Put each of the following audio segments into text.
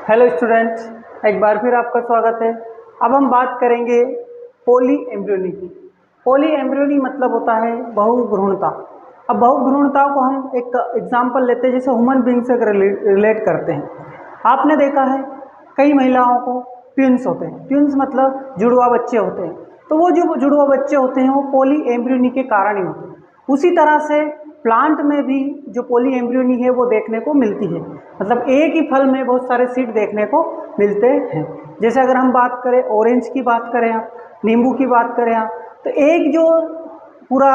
Hello students, एक बार फिर आपका स्वागत है। अब हम बात करेंगे पोली एम्ब्रियोनी की। पोली एम्ब्रियोनी मतलब होता है बहुभ्रूणता। अब बहुभ्रूणता को हम एक एग्जांपल लेते हैं, जैसे ह्यूमन बीइंग से रिलेट करते हैं। आपने देखा है कई महिलाओं को ट्विंस होते हैं। ट्विंस मतलब जुड़वा बच्चे होते हैं। तो वो जो जुड़वा बच्चे होते हैं वो पोली एम्ब्रियोनी के कारण ही होते हैं। उसी तरह से प्लांट में भी जो पोली एम्ब्रियोनी है वो देखने को मिलती है। मतलब एक ही फल में बहुत सारे सीड देखने को मिलते हैं। जैसे अगर हम बात करें ऑरेंज की बात करें आप, नींबू की बात करें आप, तो एक जो पूरा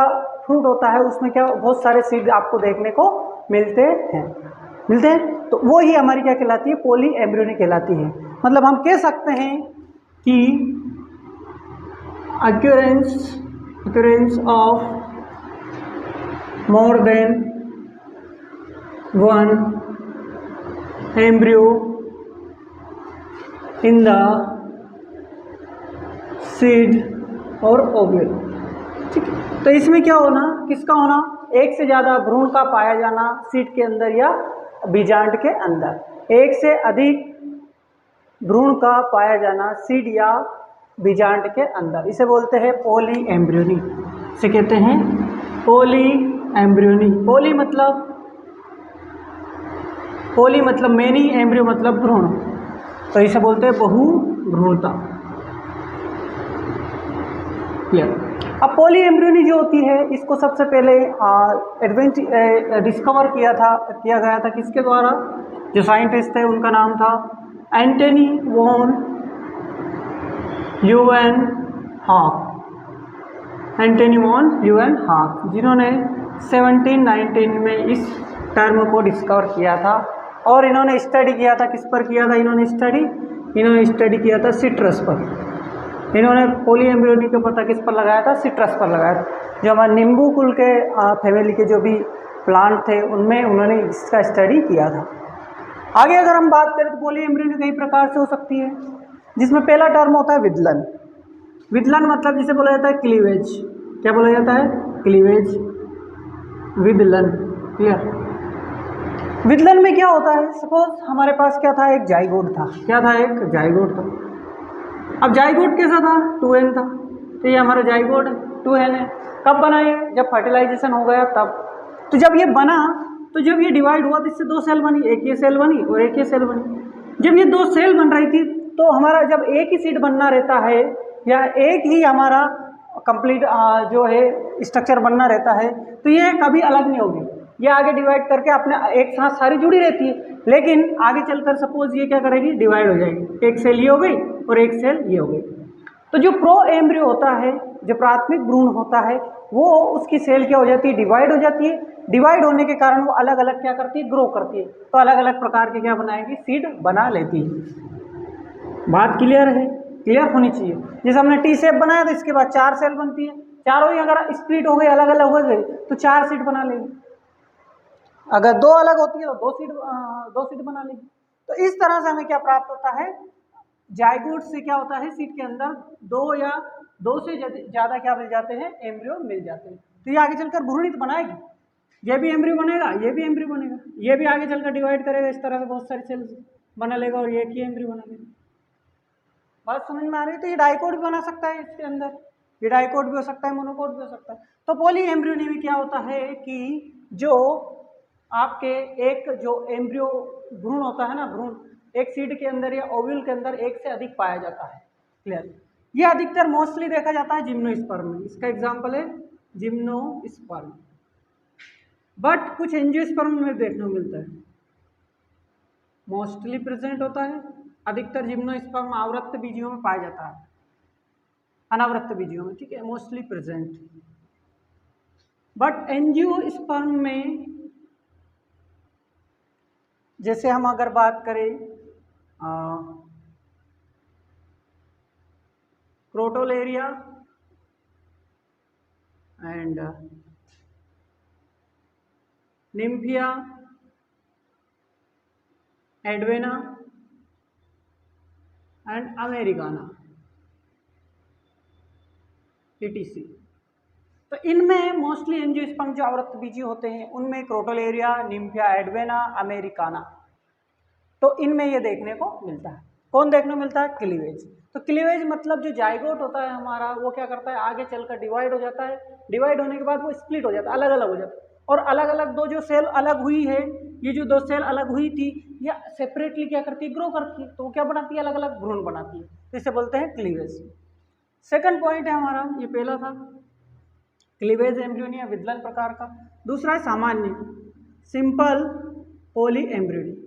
फ्रूट होता है उसमें क्या बहुत सारे सीड आपको देखने को मिलते हैं। तो वो ही हमारी क्या कहलाती है, पोली एम्ब्रियोनी कहलाती है। मतलब हम कह सकते हैं कि occurrence of more than one embryo in the seed और ओव्यूल। ठीक है, तो इसमें क्या होना, किसका होना, एक से ज़्यादा भ्रूण का पाया जाना सीड के अंदर या बीजांड के अंदर। एक से अधिक भ्रूण का पाया जाना सीड या बीजांड के अंदर, इसे बोलते हैं पोली एम्ब्रियोनी। इसे कहते हैं पोली एम्ब्रियोनी। पोली मतलब मेनी, एम्ब्रियो मतलब भ्रूण, तो इसे बोलते हैं बहुभ्रूणता। क्लियर। अब पोली एम्ब्रियोनी जो होती है इसको सबसे पहले डिस्कवर किया गया था किसके द्वारा, जो साइंटिस्ट थे उनका नाम था एंटनी वॉन ल्यूवेनहॉक, जिन्होंने 1719 में इस टर्म को डिस्कवर किया था। और इन्होंने स्टडी किया था, किस पर किया था इन्होंने स्टडी किया था सिट्रस पर। इन्होंने पोली एम्ब्रियोनी का पता किस पर लगाया था, सिट्रस पर लगाया था। जो हमारे नींबू कुल के फैमिली के जो भी प्लांट थे उनमें उन्होंने इसका स्टडी किया था। आगे अगर हम बात करें तो पोली एम्ब्रियोनी कई प्रकार से हो सकती है, जिसमें पहला टर्म होता है विदलन। विदलन मतलब जिसे बोला जाता है क्लीवेज। क्या बोला जाता है, क्लीवेज, विदलन। क्लियर। विदलन में क्या होता है, सपोज हमारे पास क्या था, एक जाइगोट था। क्या था, एक जाइगोट था। अब जाइगोट कैसा था, 2n था। तो ये हमारा जाइगोट है, 2n है। कब बना ये, जब फर्टिलाइजेशन हो गया तब। तो जब ये बना, तो जब ये डिवाइड हुआ तो इससे दो सेल बनी, एक ये सेल बनी और एक ये सेल बनी। जब ये दो सेल बन रही थी तो हमारा जब एक ही सीड बनना रहता है या एक ही हमारा कंप्लीट जो है स्ट्रक्चर बनना रहता है, तो ये कभी अलग नहीं होगी। ये आगे डिवाइड करके अपने एक साथ सारी जुड़ी रहती है, लेकिन आगे चलकर सपोज ये क्या करेगी, डिवाइड हो जाएगी। एक सेल ये हो गई और एक सेल ये हो गई। तो जो प्रो एम्ब्रियो होता है, जो प्राथमिक भ्रूण होता है, वो उसकी सेल क्या हो जाती है, डिवाइड हो जाती है। डिवाइड होने के कारण वो अलग अलग क्या करती है, ग्रो करती है। तो अलग अलग प्रकार के क्या बनाएगी, सीड बना लेती है। बात क्लियर है, क्लियर होनी चाहिए। जैसे हमने टी शेप बनाया तो इसके बाद 4 सेल बनती है, चारों ही अगर स्प्लिट हो गए, अलग अलग हो गए, तो 4 सीड बना लेगी। अगर 2 अलग होती है तो 2 सीड बना लेगी। तो इस तरह से हमें क्या प्राप्त होता है, जाइगोट से क्या होता है, सीड के अंदर 2 या 2 से ज़्यादा क्या मिल जाते हैं, एम्ब्रियो मिल जाते हैं। तो ये आगे चलकर भ्रूणित बनाएगी। ये भी एम्ब्रियो बनेगा, ये भी एम्ब्रियो बनेगा, ये भी आगे चलकर डिवाइड करेगा, इस तरह से बहुत सारी सेल्स बना लेगा और एक ही एम्ब्रियो बना लेगा। बात समझ में आ रही है। तो ये डाइकोट भी बना सकता है इसके अंदर, ये डाइकोट भी हो सकता है, मोनोकोट भी हो सकता है। तो पोली एम्ब्रियोनी में क्या होता है कि जो आपके एक जो एम्ब्रियो भ्रूण होता है ना, भ्रूण एक सीड के अंदर या ओव्यूल के अंदर एक से अधिक पाया जाता है। क्लियर। ये अधिकतर मोस्टली देखा जाता है जिम्नोस्पर्म में। इसका एग्जांपल है जिम्नोस्पर्म। बट कुछ एंजियोस्पर्म में देखने को मिलता है। मोस्टली प्रेजेंट होता है, अधिकतर जिम्नोस्पर्म आवृत्त बीजियों में पाया जाता है, अनावृत्त बीजियों में। ठीक है, मोस्टली प्रेजेंट। बट एंजियोस्पर्म में जैसे हम अगर बात करें crotalaria and nymphaea, advena and americana, etc। तो इनमें मोस्टली एंजियोस्पर्म जो आवृत्त बीजी होते हैं उनमें क्रोटोलेरिया, निम्फिया, एडवेना, अमेरिकाना। तो इनमें ये देखने को मिलता है। कौन देखने को मिलता है? क्लीवेज। तो क्लीवेज मतलब जो जाइगोट होता है हमारा, वो क्या करता है, आगे चलकर डिवाइड हो जाता है। डिवाइड होने के बाद वो स्प्लिट हो जाता है, अलग अलग हो जाता है। और अलग अलग दो जो सेल अलग हुई है, ये जो दो सेल अलग हुई थी, या सेपरेटली क्या करती है, ग्रो करती है। तो वो क्या बनाती है, अलग अलग भ्रूण बनाती है। तो इसे बोलते हैं क्लीवेज। सेकंड पॉइंट है हमारा, ये पहला था क्लीवेज एम्ब्रियोनी या विदलन प्रकार का। दूसरा है सामान्य, सिंपल पोली एम्ब्रियोनी।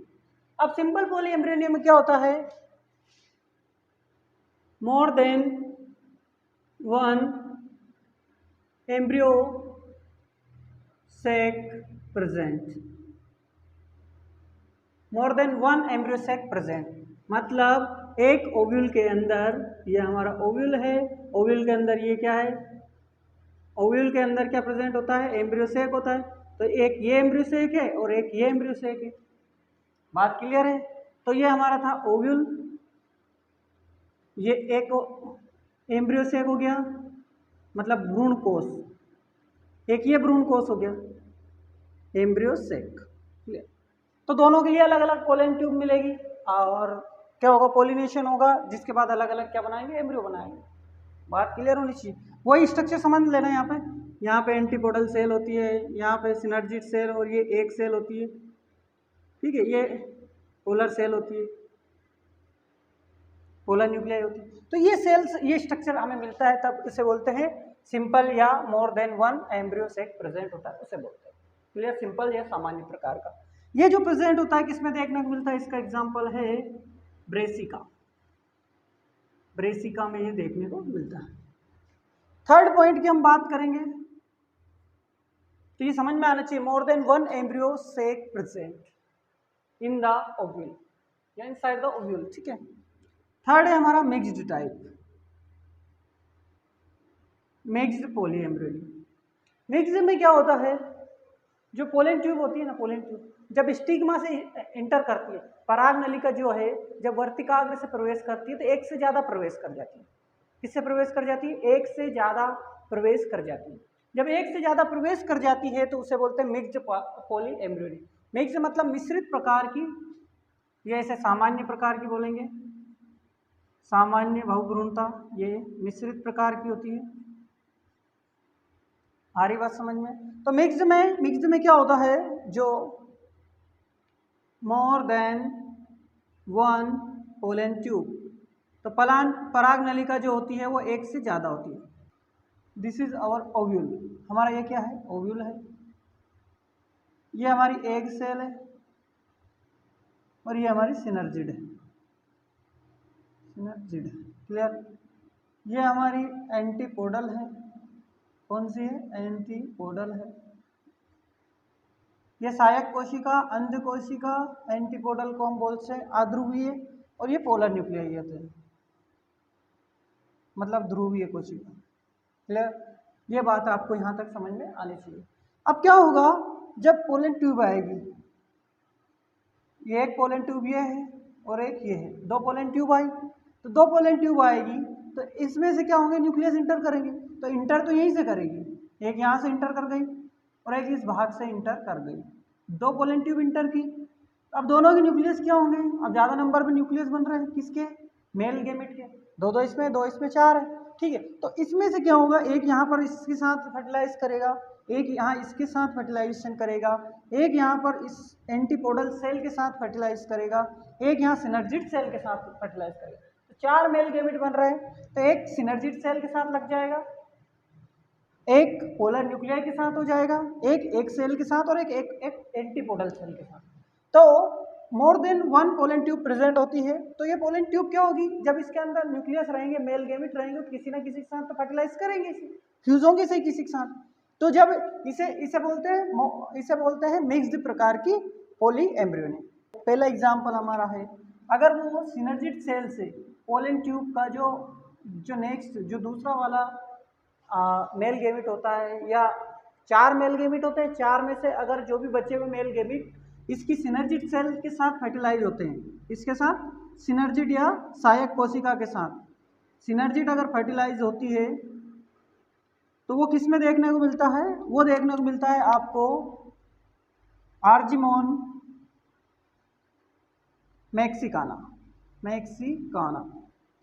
अब सिंपल पोली एम्ब्रियोनी में क्या होता है, more than one embryo sac present. More than one embryo sac present मतलब एक ओव्यूल के अंदर, ये हमारा ओव्यूल है, ओव्यूल के अंदर ये क्या है, ओव्यूल के अंदर क्या प्रेजेंट होता है, एम्ब्रियो सेक होता है। तो एक ये एम्ब्रियो सेक है और एक ये एम्ब्रियो सेक है। बात क्लियर है? तो ये हमारा था ओव्यूल, ये एक एम्ब्रियो सेक हो गया मतलब भ्रूण कोष, एक ये भ्रूण कोष हो गया एम्ब्रियो सेक। तो दोनों के लिए अलग अलग पोलन ट्यूब मिलेगी और क्या होगा, पोलिनेशन होगा, जिसके बाद अलग अलग क्या बनाएंगे, एम्ब्रियो बनाएंगे। बात क्लियर होनी चाहिए। वही स्ट्रक्चर समझ लेना। यहाँ पे एंटीपोडल सेल होती है, यहाँ पे सिनर्जिड सेल और ये एक सेल होती है, ठीक है, ये पोलर सेल होती है, पोलर न्यूक्लियाई होती है। तो ये सेल्स, ये स्ट्रक्चर हमें मिलता है, तब इसे बोलते हैं सिंपल या more than one embryo sac present होता है, उसे बोलते हैं। क्लियर? सिंपल या सामान्य प्रकार का। ये जो प्रेजेंट होता है किसमें देखने को मिलता है, इसका एग्जाम्पल है ब्रेसिका। ब्रेसिका में ये देखने को मिलता है। थर्ड पॉइंट की हम बात करेंगे, तो ये समझ में आना चाहिए, more than one embryo sac present in the ovule या इनसाइड द ओव्यूल, ठीक है। थर्ड है हमारा मिक्स्ड टाइप, मिक्स्ड पोली एम्ब्रियोनी। मिक्स्ड में क्या होता है, जो पोलन ट्यूब होती है ना, पोलन ट्यूब जब स्टिग्मा से इंटर करती है, पराग नलिका जो है जब वर्तिकाग्र से प्रवेश करती है तो एक से ज़्यादा प्रवेश कर जाती है। किससे प्रवेश कर जाती है? एक से ज़्यादा प्रवेश कर जाती है। जब एक से ज़्यादा प्रवेश कर जाती है तो उसे बोलते हैं मिक्स्ड पोली एम्ब्रियोनी। मिक्स्ड मतलब मिश्रित प्रकार की, ये ऐसे सामान्य प्रकार की बोलेंगे, सामान्य बहुभ्रूणता, ये मिश्रित प्रकार की होती है। आ रही बात समझ में? तो मिक्स्ड में क्या होता है, जो more than one pollen tube, तो पराग नलिका जो होती है वो एक से ज़्यादा होती है। दिस इज आवर ओव्यूल, हमारा ये क्या है, ओव्यूल है। ये हमारी एग सेल है और ये हमारी सिनर्जिड है, सिनर्जिड। क्लियर? ये हमारी एंटीपोडल है, कौन सी है, एंटीपोडल है। ये सहायक कोशिका, अंध कोशिका, एंटीपोडल को हम बोलते हैं अध्रुवीय, और ये पोलर न्यूक्लियाई होते हैं, मतलब ध्रुवीय कोशिका। क्लियर? ये बात आपको यहाँ तक समझ में आनी चाहिए। अब क्या होगा, जब पोलन ट्यूब आएगी, ये एक पोलन ट्यूब ये है और एक ये है, दो पोलन ट्यूब आई, तो दो पोलन ट्यूब आएगी तो इसमें से क्या होंगे, न्यूक्लियस इंटर करेंगे। तो इंटर तो यहीं से करेगी, एक यहाँ से इंटर कर गई और एक इस भाग से इंटर कर गई, दो पोलन ट्यूब इंटर की। अब दोनों के न्यूक्लियस क्या होंगे, अब ज़्यादा नंबर में न्यूक्लियस बन रहे हैं, किसके, मेल गैमेट के, दो इसमें, दो इसमें, चार है, ठीक है। तो इसमें से क्या होगा, एक यहाँ पर इसके साथ फर्टिलाइज करेगा, एक यहाँ इसके साथ फर्टिलाइजेशन करेगा, एक यहाँ पर इस एंटीपोडल सेल के साथ फर्टिलाइज करेगा, एक यहाँ सिनर्जिड सेल के साथ फर्टिलाइज करेगा। तो चार मेल गैमेट बन रहे हैं, तो एक सिनर्जिड सेल के साथ लग जाएगा, एक पोलर न्यूक्लियाई के साथ हो जाएगा, एक सेल के साथ, और एक एंटीपोडल सेल के साथ। तो more than one pollen tube present होती है। तो ये पोलन ट्यूब क्या होगी, जब इसके अंदर न्यूक्लियस रहेंगे, मेल गैमेट रहेंगे, तो किसी ना किसी के साथ तो फर्टिलाइज करेंगे, इसे फ्यूज होंगे से किसी के साथ। तो जब इसे बोलते हैं मिक्स्ड प्रकार की पोली एम्ब्रियोनी। पहला एग्जाम्पल हमारा है, अगर वो सिनर्जिड सेल से पोलन ट्यूब का जो नेक्स्ट जो दूसरा वाला मेल गैमेट होता है, या चार मेल गैमेट होते हैं, चार में से अगर जो भी बचे हुए मेल गैमेट इसकी सिनर्जिड सेल के साथ फर्टिलाइज होते हैं, इसके साथ सिनर्जिड या सहायक कोशिका के साथ सिनर्जिड अगर फर्टिलाइज होती है तो वो किस में देखने को मिलता है, वो देखने को मिलता है आपको आर्जिमोन मैक्सिकाना।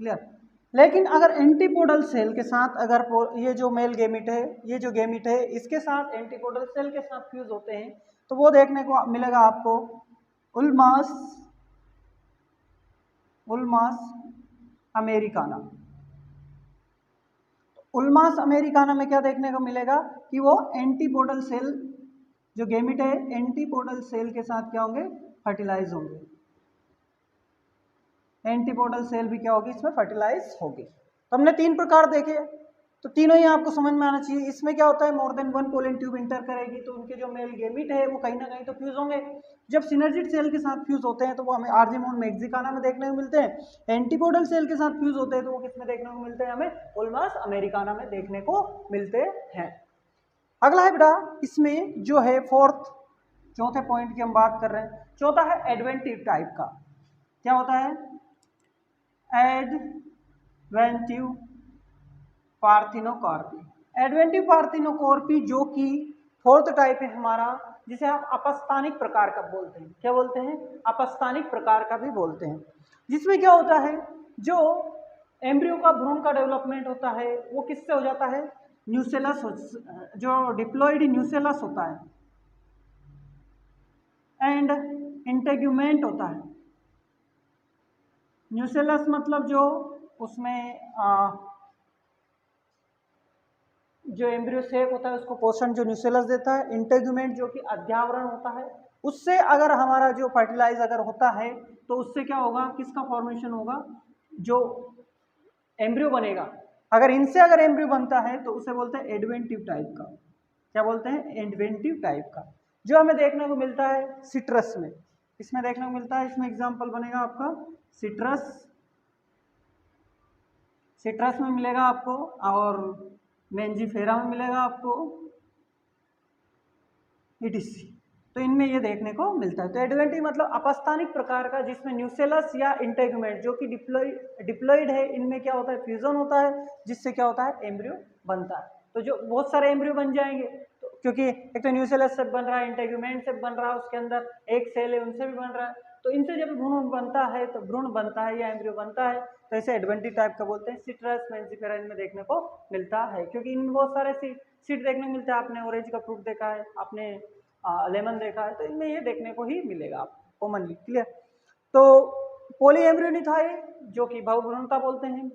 क्लियर। लेकिन अगर एंटीपोडल सेल के साथ अगर ये जो मेल गेमिट है, ये जो गेमिट है, इसके साथ एंटीपोडल सेल के साथ फ्यूज होते हैं तो वो देखने को मिलेगा आपको उल्मास अमेरिकाना। उल्मास अमेरिकाना में क्या देखने को मिलेगा कि वो एंटीपोडल सेल जो गेमिट है एंटीपोडल सेल के साथ क्या होंगे, फर्टिलाइज होंगे। एंटीपोडल सेल भी क्या होगी, इसमें फर्टिलाइज होगी। तो हमने 3 प्रकार देखे, तो तीनों ही आपको समझ में आना चाहिए। इसमें क्या होता है, more than 1 pollen tube inter करेगी तो उनके जो मेल गेमिट है वो कहीं ना कहीं तो फ्यूज होंगे। जब सिनर्जिड सेल के साथ फ्यूज होते हैं तो वो हमें आर्जिमोन मैक्सिकाना में देखने को मिलते हैं। एंटीपोडल सेल के साथ फ्यूज होते हैं तो वो किस में देखने को मिलते हैं, हमें उल्मास अमेरिकाना में देखने को मिलते हैं। अगला है बेटा, इसमें जो है चौथे पॉइंट की हम बात कर रहे हैं। चौथा है एडवेंटिव टाइप का। क्या होता है, एडवेंटिव पार्थिनोकार्पी। एडवेंटिव पार्थिनोकार्पी जो कि 4th टाइप है हमारा, जिसे आप अपस्थानिक प्रकार का बोलते हैं। क्या बोलते हैं, अपस्थानिक प्रकार का भी बोलते हैं। जिसमें क्या होता है, जो एम्ब्रियो का भ्रूण का डेवलपमेंट होता है वो किससे हो जाता है, न्यूसेलस, जो डिप्लॉइड न्यूसेलस होता है एंड इंटेग्यूमेंट होता है। न्यूसेलस मतलब जो उसमें जो एम्ब्रियो शेप होता है उसको पोषण जो न्यूसेलस देता है। इंटेग्यूमेंट जो कि अध्यावरण होता है, उससे अगर हमारा जो फर्टिलाइज अगर होता है तो उससे क्या होगा, किसका फॉर्मेशन होगा, जो एम्ब्रियो बनेगा। अगर इनसे अगर एम्ब्रियो बनता है तो उसे बोलते हैं एडवेंटिव टाइप का। क्या बोलते हैं, एडवेंटिव टाइप का, जो हमें देखने को मिलता है सिट्रस में। इसमें देखने को मिलता है, इसमें एग्जाम्पल बनेगा आपका सिट्रस में मिलेगा आपको, और मेंजीफेरा में मिलेगा आपको, ईटीसी। तो इनमें ये देखने को मिलता है। तो एडवेंटिव मतलब अपस्थानिक प्रकार का, जिसमें न्यूसेलस या इंटेग्यूमेंट जो कि डिप्लॉइड है, इनमें क्या होता है, फ्यूजन होता है, जिससे क्या होता है, एम्ब्रियो बनता है। तो जो बहुत सारे एम्ब्रियो बन जाएंगे, तो क्योंकि एक तो न्यूसेलस से बन रहा है, इंटेग्यूमेंट से बन रहा है, उसके अंदर एक सेल है उनसे भी बन रहा है, तो इनसे जब भ्रूण बनता है तो भ्रूण बनता है या एम्ब्रियो बनता है, तो इसे एडवेंटिव टाइप का बोलते हैं। सिट्रस मेंजिफेरा इनमें देखने को मिलता है, क्योंकि इनमें बहुत सारे सीड देखने को मिलते हैं। आपने ऑरेंज का फ्रूट देखा है, आपने लेमन देखा है, तो इनमें ये देखने को ही मिलेगा आपको कॉमनली। क्लियर। तो पॉली एम्ब्रियो नहीं था ये, जो कि बहुभ्रूणता बोलते हैं।